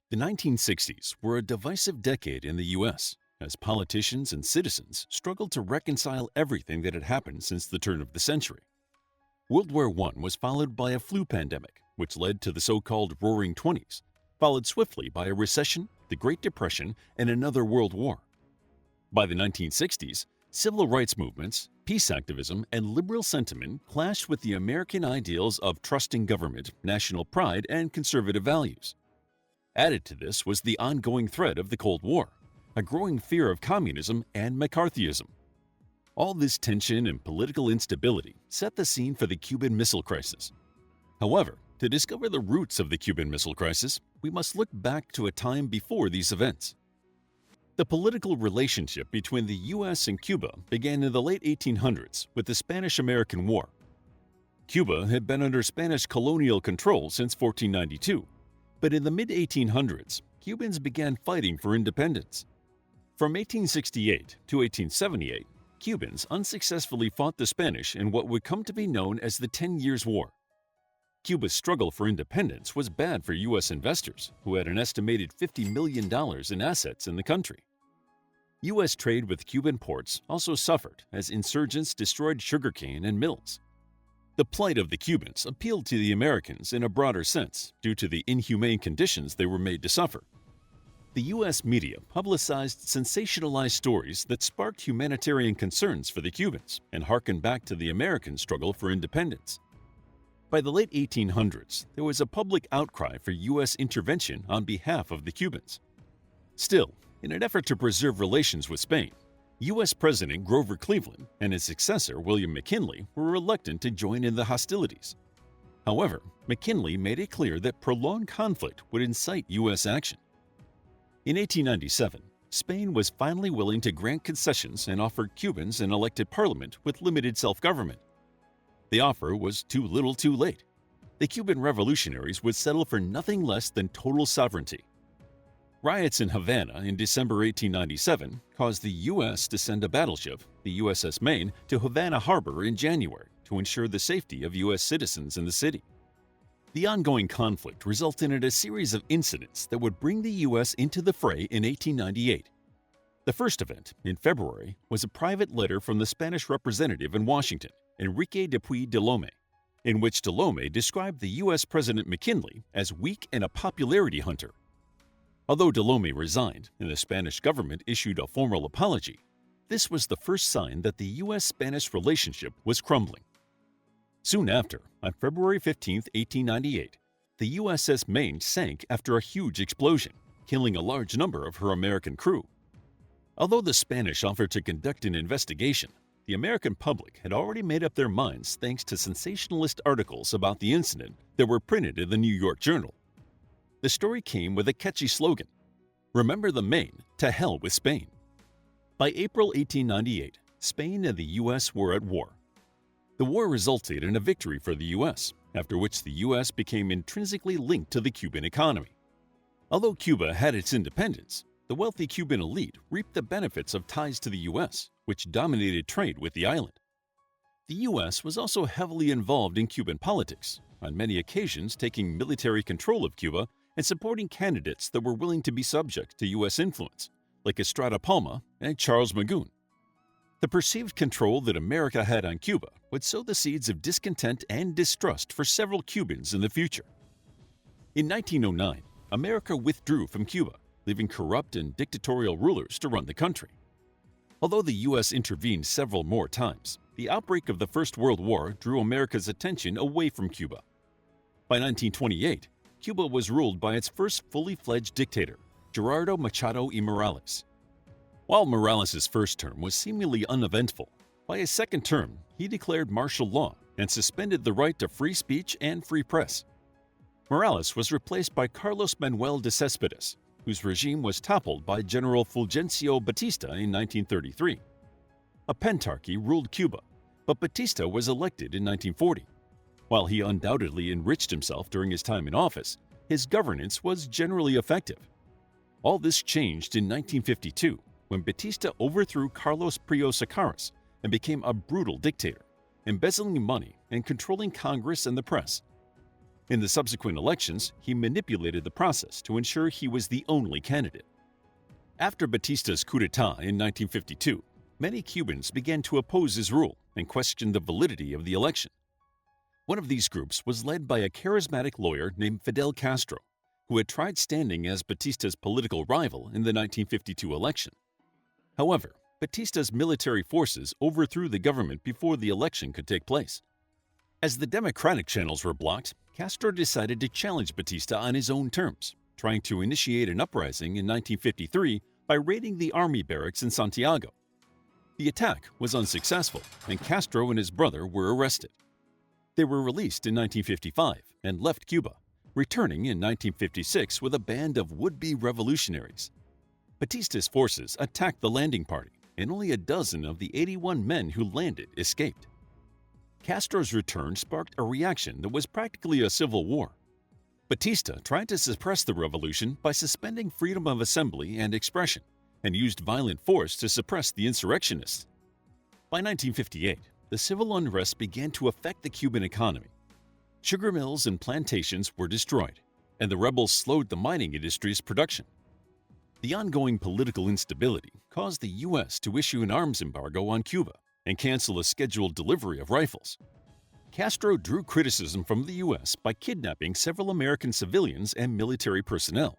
The 1960s were a divisive decade in the U.S. as politicians and citizens struggled to reconcile everything that had happened since the turn of the century. World War I was followed by a flu pandemic, which led to the so-called Roaring Twenties, followed swiftly by a recession, the Great Depression, and another World War. By the 1960s, civil rights movements, peace activism, and liberal sentiment clashed with the American ideals of trusting government, national pride, and conservative values. Added to this was the ongoing threat of the Cold War, a growing fear of communism and McCarthyism. All this tension and political instability set the scene for the Cuban Missile Crisis. However, to discover the roots of the Cuban Missile Crisis, we must look back to a time before these events. The political relationship between the U.S. and Cuba began in the late 1800s with the Spanish-American War. Cuba had been under Spanish colonial control since 1492, but in the mid-1800s, Cubans began fighting for independence. From 1868 to 1878, Cubans unsuccessfully fought the Spanish in what would come to be known as the 10 Years' War. Cuba's struggle for independence was bad for U.S. investors, who had an estimated $50 million in assets in the country. U.S. trade with Cuban ports also suffered as insurgents destroyed sugarcane and mills. The plight of the Cubans appealed to the Americans in a broader sense due to the inhumane conditions they were made to suffer. The U.S. media publicized sensationalized stories that sparked humanitarian concerns for the Cubans and harkened back to the American struggle for independence. By the late 1800s, there was a public outcry for U.S. intervention on behalf of the Cubans. Still, in an effort to preserve relations with Spain, U.S. President Grover Cleveland and his successor William McKinley were reluctant to join in the hostilities. However, McKinley made it clear that prolonged conflict would incite U.S. action. In 1897, Spain was finally willing to grant concessions and offered Cubans an elected parliament with limited self-government. The offer was too little too late. The Cuban revolutionaries would settle for nothing less than total sovereignty. Riots in Havana in December 1897 caused the U.S. to send a battleship, the USS Maine, to Havana Harbor in January to ensure the safety of U.S. citizens in the city. The ongoing conflict resulted in a series of incidents that would bring the U.S. into the fray in 1898. The first event, in February, was a private letter from the Spanish representative in Washington, Enrique Dupuy de Lome, in which de Lome described the U.S. President McKinley as weak and a popularity hunter. Although de Lome resigned and the Spanish government issued a formal apology, this was the first sign that the U.S.-Spanish relationship was crumbling. Soon after, on February 15, 1898, the USS Maine sank after a huge explosion, killing a large number of her American crew. Although the Spanish offered to conduct an investigation, the American public had already made up their minds thanks to sensationalist articles about the incident that were printed in the New York Journal. The story came with a catchy slogan, "Remember the Maine, to hell with Spain." By April 1898, Spain and the U.S. were at war. The war resulted in a victory for the U.S., after which the U.S. became intrinsically linked to the Cuban economy. Although Cuba had its independence, the wealthy Cuban elite reaped the benefits of ties to the U.S., which dominated trade with the island. The U.S. was also heavily involved in Cuban politics, on many occasions taking military control of Cuba and supporting candidates that were willing to be subject to U.S. influence, like Estrada Palma and Charles Magoon. The perceived control that America had on Cuba would sow the seeds of discontent and distrust for several Cubans in the future. In 1909, America withdrew from Cuba, leaving corrupt and dictatorial rulers to run the country. Although the U.S. intervened several more times, the outbreak of the First World War drew America's attention away from Cuba. By 1928, Cuba was ruled by its first fully fledged dictator, Gerardo Machado y Morales. While Morales' first term was seemingly uneventful, by his second term he declared martial law and suspended the right to free speech and free press. Morales was replaced by Carlos Manuel de Céspedes, whose regime was toppled by General Fulgencio Batista in 1933. A pentarchy ruled Cuba, but Batista was elected in 1940. While he undoubtedly enriched himself during his time in office, his governance was generally effective. All this changed in 1952 when Batista overthrew Carlos Prio Socarrás and became a brutal dictator, embezzling money and controlling Congress and the press. In the subsequent elections, he manipulated the process to ensure he was the only candidate. After Batista's coup d'etat in 1952, many Cubans began to oppose his rule and question the validity of the election. One of these groups was led by a charismatic lawyer named Fidel Castro, who had tried standing as Batista's political rival in the 1952 election. However, Batista's military forces overthrew the government before the election could take place. As the democratic channels were blocked, Castro decided to challenge Batista on his own terms, trying to initiate an uprising in 1953 by raiding the army barracks in Santiago. The attack was unsuccessful, and Castro and his brother were arrested. They were released in 1955 and left Cuba, returning in 1956 with a band of would-be revolutionaries. Batista's forces attacked the landing party, and only a dozen of the 81 men who landed escaped. Castro's return sparked a reaction that was practically a civil war. Batista tried to suppress the revolution by suspending freedom of assembly and expression, and used violent force to suppress the insurrectionists. By 1958, the civil unrest began to affect the Cuban economy. Sugar mills and plantations were destroyed, and the rebels slowed the mining industry's production. The ongoing political instability caused the U.S. to issue an arms embargo on Cuba and cancel a scheduled delivery of rifles. Castro drew criticism from the U.S. by kidnapping several American civilians and military personnel.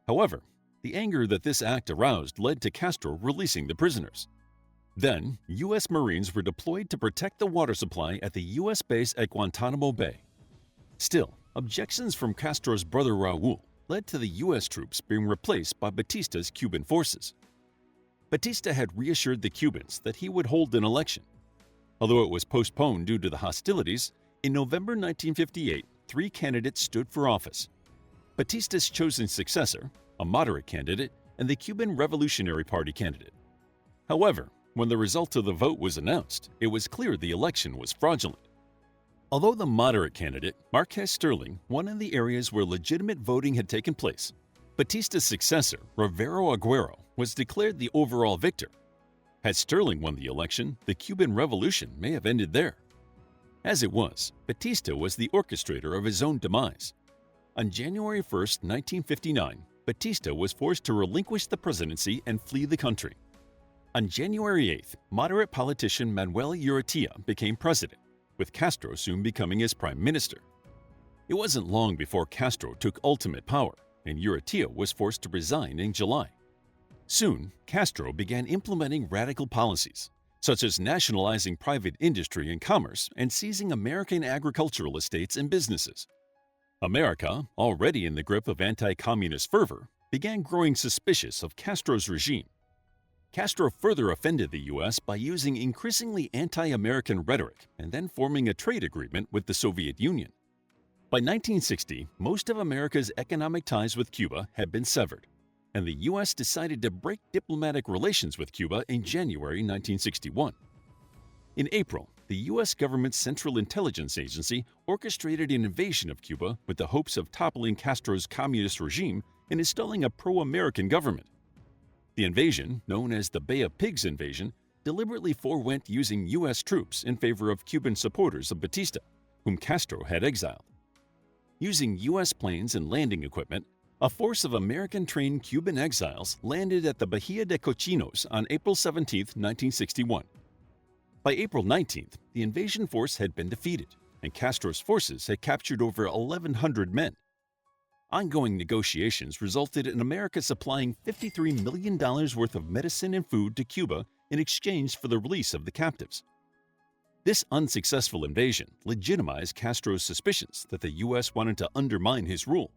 However, the anger that this act aroused led to Castro releasing the prisoners. Then, U.S. Marines were deployed to protect the water supply at the U.S. base at Guantanamo Bay. Still, objections from Castro's brother Raul led to the U.S. troops being replaced by Batista's Cuban forces. Batista had reassured the Cubans that he would hold an election. Although it was postponed due to the hostilities, in November 1958, 3 candidates stood for office: Batista's chosen successor, a moderate candidate, and the Cuban Revolutionary Party candidate. However, when the result of the vote was announced, it was clear the election was fraudulent. Although the moderate candidate, Marquez Sterling, won in the areas where legitimate voting had taken place, Batista's successor, Rivero Aguero, was declared the overall victor. Had Sterling won the election, the Cuban Revolution may have ended there. As it was, Batista was the orchestrator of his own demise. On January 1, 1959, Batista was forced to relinquish the presidency and flee the country. On January 8th, moderate politician Manuel Urrutia became president, with Castro soon becoming his prime minister. It wasn't long before Castro took ultimate power, and Urrutia was forced to resign in July. Soon, Castro began implementing radical policies, such as nationalizing private industry and commerce and seizing American agricultural estates and businesses. America, already in the grip of anti-communist fervor, began growing suspicious of Castro's regime. Castro further offended the U.S. by using increasingly anti-American rhetoric and then forming a trade agreement with the Soviet Union. By 1960, most of America's economic ties with Cuba had been severed, and the U.S. decided to break diplomatic relations with Cuba in January 1961. In April, the U.S. government's Central Intelligence Agency orchestrated an invasion of Cuba with the hopes of toppling Castro's communist regime and installing a pro-American government. The invasion, known as the Bay of Pigs invasion, deliberately forewent using U.S. troops in favor of Cuban supporters of Batista, whom Castro had exiled. Using U.S. planes and landing equipment, a force of American-trained Cuban exiles landed at the Bahia de Cochinos on April 17, 1961. By April 19th, the invasion force had been defeated, and Castro's forces had captured over 1,100 men. Ongoing negotiations resulted in America supplying $53 million worth of medicine and food to Cuba in exchange for the release of the captives. This unsuccessful invasion legitimized Castro's suspicions that the U.S. wanted to undermine his rule.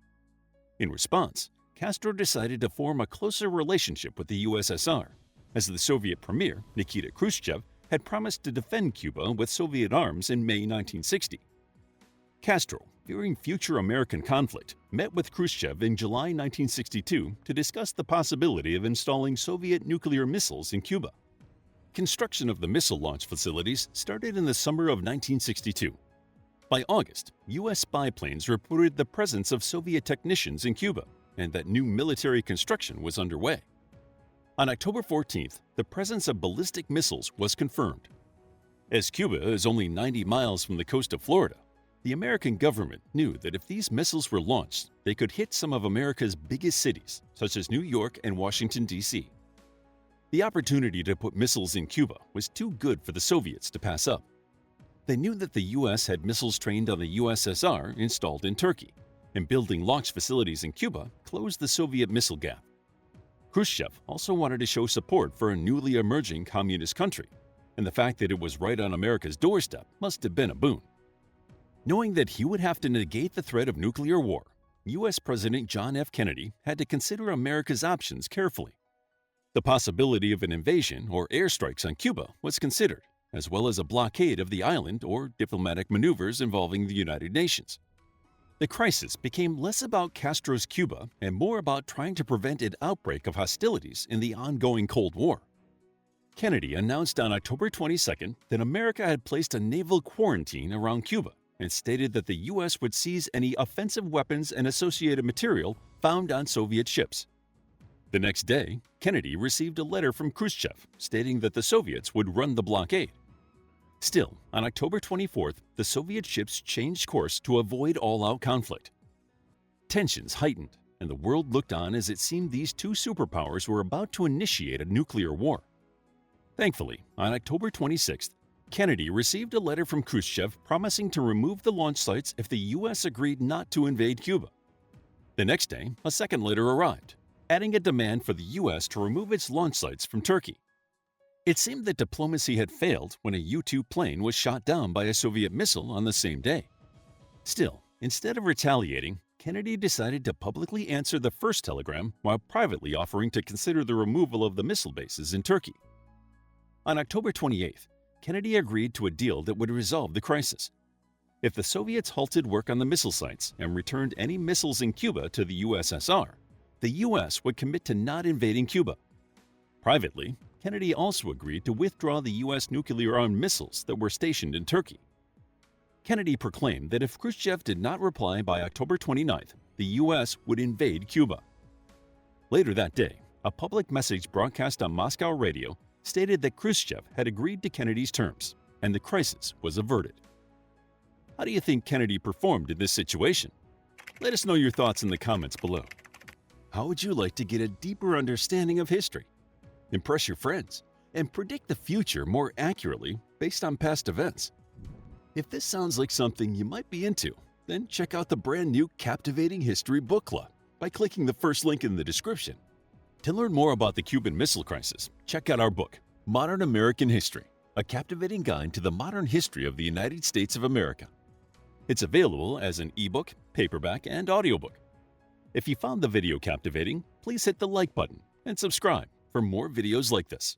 In response, Castro decided to form a closer relationship with the USSR, as the Soviet premier, Nikita Khrushchev, had promised to defend Cuba with Soviet arms in May 1960. Castro, fearing future American conflict, met with Khrushchev in July 1962 to discuss the possibility of installing Soviet nuclear missiles in Cuba. Construction of the missile launch facilities started in the summer of 1962. By August, U.S. spy planes reported the presence of Soviet technicians in Cuba and that new military construction was underway. On October 14th, the presence of ballistic missiles was confirmed. As Cuba is only 90 miles from the coast of Florida, The American government knew that if these missiles were launched, they could hit some of America's biggest cities, such as New York and Washington, D.C. The opportunity to put missiles in Cuba was too good for the Soviets to pass up. They knew that the U.S. had missiles trained on the USSR installed in Turkey, and building launch facilities in Cuba closed the Soviet missile gap. Khrushchev also wanted to show support for a newly emerging communist country, and the fact that it was right on America's doorstep must have been a boon. Knowing that he would have to negate the threat of nuclear war, U.S. President John F. Kennedy had to consider America's options carefully. The possibility of an invasion or airstrikes on Cuba was considered, as well as a blockade of the island or diplomatic maneuvers involving the United Nations. The crisis became less about Castro's Cuba and more about trying to prevent an outbreak of hostilities in the ongoing Cold War. Kennedy announced on October 22 that America had placed a naval quarantine around Cuba and stated that the U.S. would seize any offensive weapons and associated material found on Soviet ships. The next day, Kennedy received a letter from Khrushchev stating that the Soviets would run the blockade. Still, on October 24, the Soviet ships changed course to avoid all-out conflict. Tensions heightened, and the world looked on as it seemed these two superpowers were about to initiate a nuclear war. Thankfully, on October 26, Kennedy received a letter from Khrushchev promising to remove the launch sites if the U.S. agreed not to invade Cuba. The next day, a second letter arrived, adding a demand for the U.S. to remove its launch sites from Turkey. It seemed that diplomacy had failed when a U-2 plane was shot down by a Soviet missile on the same day. Still, instead of retaliating, Kennedy decided to publicly answer the first telegram while privately offering to consider the removal of the missile bases in Turkey. On October 28, Kennedy agreed to a deal that would resolve the crisis. If the Soviets halted work on the missile sites and returned any missiles in Cuba to the USSR, the U.S. would commit to not invading Cuba. Privately, Kennedy also agreed to withdraw the U.S. nuclear-armed missiles that were stationed in Turkey. Kennedy proclaimed that if Khrushchev did not reply by October 29, the U.S. would invade Cuba. Later that day, a public message broadcast on Moscow radio stated that Khrushchev had agreed to Kennedy's terms, and the crisis was averted. How do you think Kennedy performed in this situation? Let us know your thoughts in the comments below. How would you like to get a deeper understanding of history, impress your friends, and predict the future more accurately based on past events? If this sounds like something you might be into, then check out the brand new Captivating History Book Club by clicking the first link in the description. To learn more about the Cuban Missile Crisis, check out our book, Modern American History, a captivating guide to the modern history of the United States of America. It's available as an ebook, paperback, and audiobook. If you found the video captivating, please hit the like button and subscribe for more videos like this.